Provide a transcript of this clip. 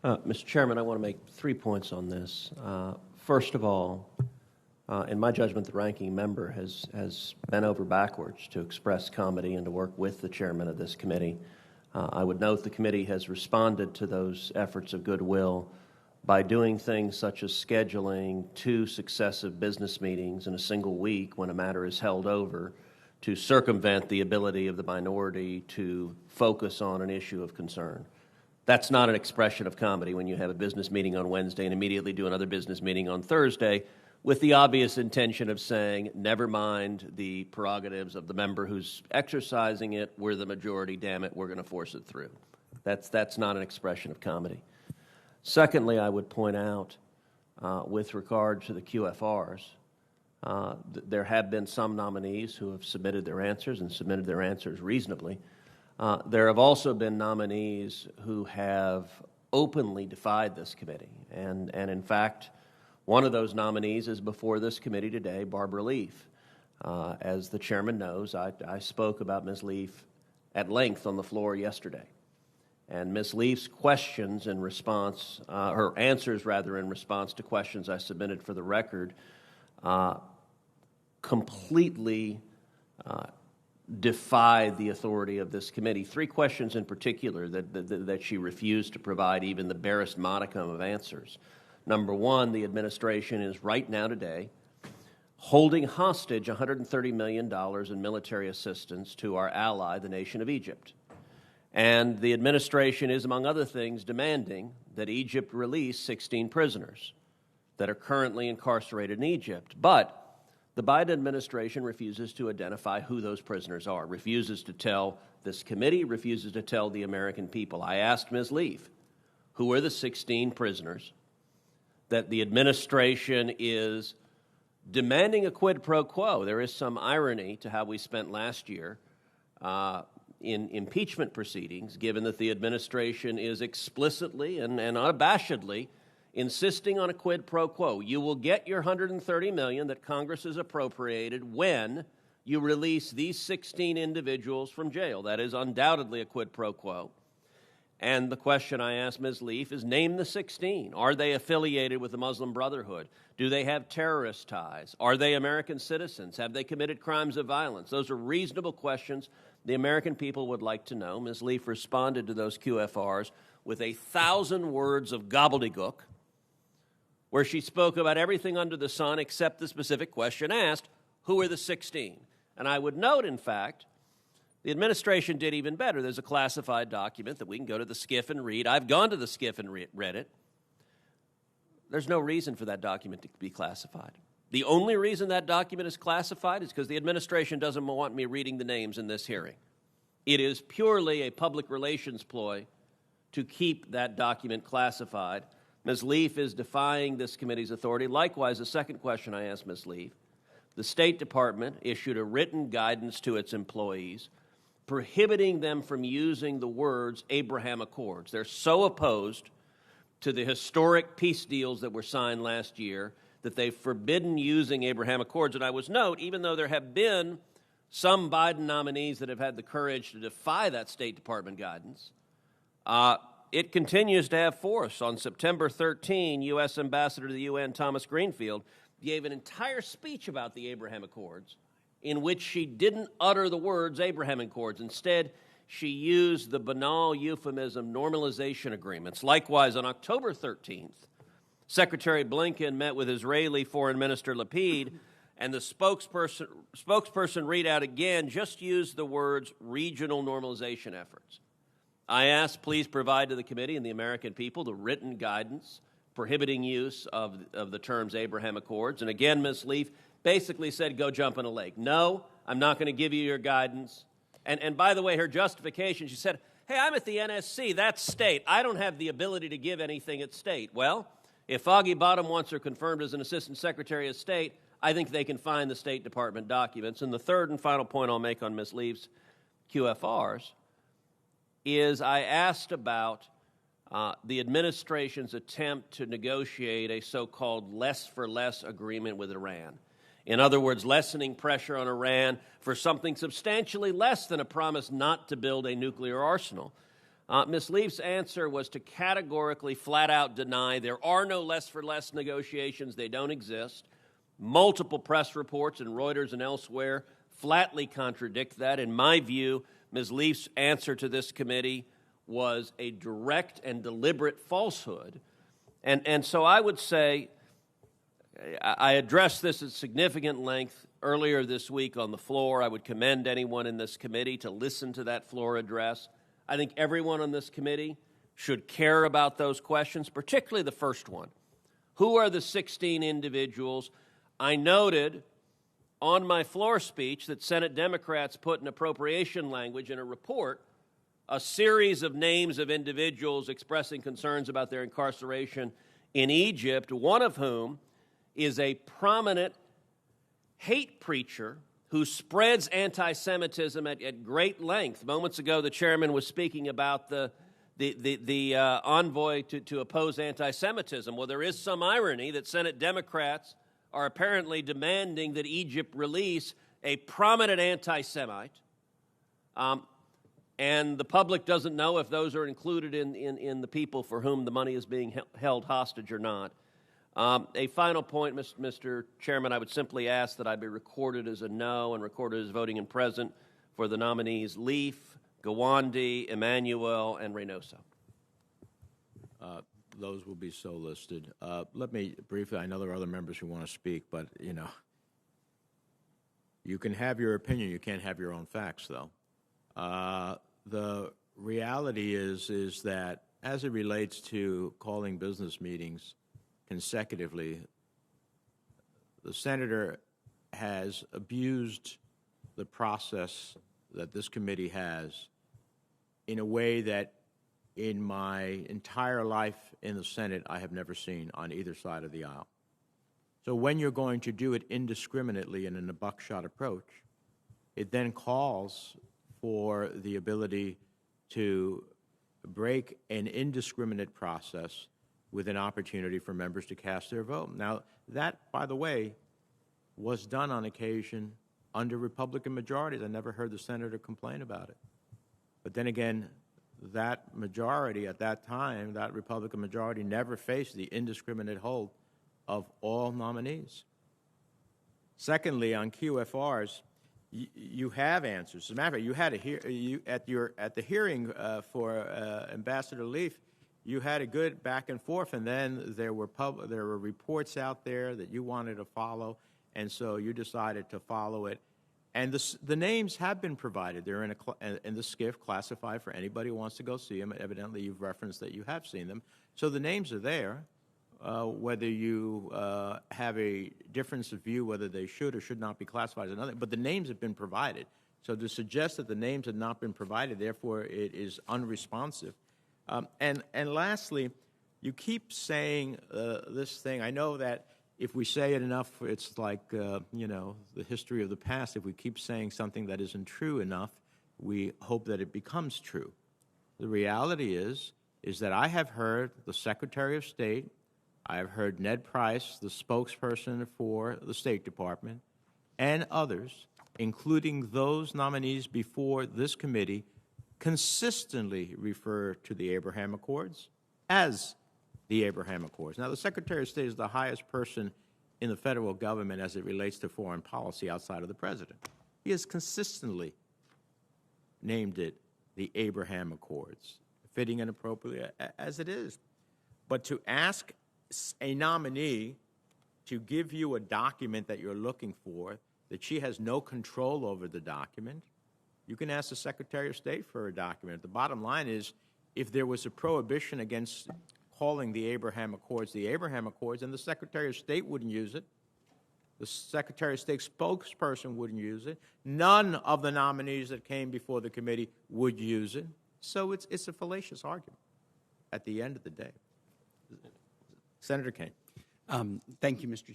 Mr. Chairman, I want to make 3 points on this. First of all, in my judgment, the ranking member has bent over backwards to express comedy and to work with the chairman of this committee. I would note the committee has responded to those efforts of goodwill by doing things such as scheduling 2 successive business meetings in a single week when a matter is held over to circumvent the ability of the minority to focus on an issue of concern. That's not an expression of comedy when you have a business meeting on Wednesday and immediately do another business meeting on Thursday with the obvious intention of saying, never mind the prerogatives of the member who's exercising it, we're the majority, damn it, we're going to force it through. That's not an expression of comedy. Secondly, I would point out, with regard to the QFRs, there have been some nominees who have submitted their answers and submitted their answers reasonably. There have also been nominees who have openly defied this committee, and in fact, one of those nominees is before this committee today, Barbara Leaf. As the chairman knows, I spoke about Ms. Leaf at length on the floor yesterday, and Ms. Leaf's questions in response, her answers rather in response to questions I submitted for the record, completely defied the authority of this committee. 3 questions in particular that she refused to provide even the barest modicum of answers. Number 1, the administration is right now today holding hostage $130 million in military assistance to our ally, the nation of Egypt. And the administration is, among other things, demanding that Egypt release 16 prisoners that are currently incarcerated in Egypt. But the Biden administration refuses to identify who those prisoners are, refuses to tell this committee, refuses to tell the American people. I asked Ms. Leaf, who are the 16 prisoners that the administration is demanding a quid pro quo? There is some irony to how we spent last year in impeachment proceedings, given that the administration is explicitly and unabashedly insisting on a quid pro quo. You will get your $130 million that Congress has appropriated when you release these 16 individuals from jail. That is undoubtedly a quid pro quo. And the question I asked Ms. Leaf is, name the 16. Are they affiliated with the Muslim Brotherhood? Do they have terrorist ties? Are they American citizens? Have they committed crimes of violence? Those are reasonable questions the American people would like to know. Ms. Leaf responded to those QFRs with 1,000 words of gobbledygook, where she spoke about everything under the sun except the specific question asked, who are the 16? And I would note, in fact, the administration did even better. There's a classified document that we can go to the SCIF and read. I've gone to the SCIF and read it. There's no reason for that document to be classified. The only reason that document is classified is because the administration doesn't want me reading the names in this hearing. It is purely a public relations ploy to keep that document classified. Ms. Leaf is defying this committee's authority. Likewise, the second question I asked Ms. Leaf, the State Department issued a written guidance to its employees prohibiting them from using the words Abraham Accords. They're so opposed to the historic peace deals that were signed last year that they've forbidden using Abraham Accords. And I was note, even though there have been some Biden nominees that have had the courage to defy that State Department guidance, it continues to have force. On September 13, U.S. Ambassador to the UN Thomas Greenfield gave an entire speech about the Abraham Accords in which she didn't utter the words Abraham Accords. Instead, she used the banal euphemism normalization agreements. Likewise, on October 13th, Secretary Blinken met with Israeli Foreign Minister Lapid, and the spokesperson read out again just used the words regional normalization efforts. I asked, please provide to the committee and the American people the written guidance prohibiting use of the terms Abraham Accords. And again, Ms. Leaf basically said, go jump in a lake. No, I'm not going to give you your guidance. And by the way, her justification, she said, hey, I'm at the NSC, that's state. I don't have the ability to give anything at state. Well, if Foggy Bottom wants her confirmed as an Assistant Secretary of State, I think they can find the State Department documents. And the third and final point I'll make on Ms. Leaf's QFRs is I asked about the administration's attempt to negotiate a so-called less-for-less agreement with Iran. In other words, lessening pressure on Iran for something substantially less than a promise not to build a nuclear arsenal. Ms. Leaf's answer was to categorically, flat-out deny there are no less-for-less negotiations. They don't exist. Multiple press reports in Reuters and elsewhere flatly contradict that. In my view, Ms. Leaf's answer to this committee was a direct and deliberate falsehood. And so I would say, I addressed this at significant length earlier this week on the floor. I would commend anyone in this committee to listen to that floor address. I think everyone on this committee should care about those questions, particularly the first one. Who are the 16 individuals? I noted on my floor speech that Senate Democrats put in appropriation language in a report a series of names of individuals expressing concerns about their incarceration in Egypt, one of whom is a prominent hate preacher who spreads anti-Semitism at great length. Moments ago, the chairman was speaking about the envoy to oppose anti-Semitism. Well, there is some irony that Senate Democrats are apparently demanding that Egypt release a prominent anti-Semite, and the public doesn't know if those are included in the people for whom the money is being held hostage or not. A final point, Mr. Chairman, I would simply ask that I be recorded as a no and recorded as voting in present for the nominees Leaf, Gawande, Emanuel, and Reynoso. Those will be so listed. Let me briefly, I know there are other members who want to speak, but, you can have your opinion. You can't have your own facts, though. The reality is that as it relates to calling business meetings consecutively, the senator has abused the process that this committee has in a way that in my entire life in the Senate I have never seen on either side of the aisle. So when you're going to do it indiscriminately and in a buckshot approach, it then calls for the ability to break an indiscriminate process with an opportunity for members to cast their vote. Now, that, by the way, was done on occasion under Republican majorities. I never heard the senator complain about it. But then again, that majority at that time, that Republican majority, never faced the indiscriminate hold of all nominees. Secondly, on QFRs, you have answers. As a matter of fact, you had at the hearing for Ambassador Leaf, you had a good back and forth, and then there were reports out there that you wanted to follow, and so you decided to follow it. And the names have been provided. They're in the SCIF, classified for anybody who wants to go see them. Evidently, you've referenced that you have seen them. So the names are there. Whether you have a difference of view whether they should or should not be classified as another, but the names have been provided. So to suggest that the names have not been provided, therefore it is unresponsive. And lastly, you keep saying this thing. I know that if we say it enough, it's like, the history of the past. If we keep saying something that isn't true enough, we hope that it becomes true. The reality is that I have heard the Secretary of State, I have heard Ned Price, the spokesperson for the State Department, and others, including those nominees before this committee, consistently refer to the Abraham Accords as the Abraham Accords. Now, the Secretary of State is the highest person in the federal government as it relates to foreign policy outside of the President. He has consistently named it the Abraham Accords, fitting and appropriately as it is. But to ask a nominee to give you a document that you're looking for, that she has no control over the document, you can ask the Secretary of State for a document. The bottom line is, if there was a prohibition against calling the Abraham Accords, then the Secretary of State wouldn't use it. The Secretary of State spokesperson wouldn't use it. None of the nominees that came before the committee would use it. So it's a fallacious argument at the end of the day. Senator Kaine. Thank you, Mr.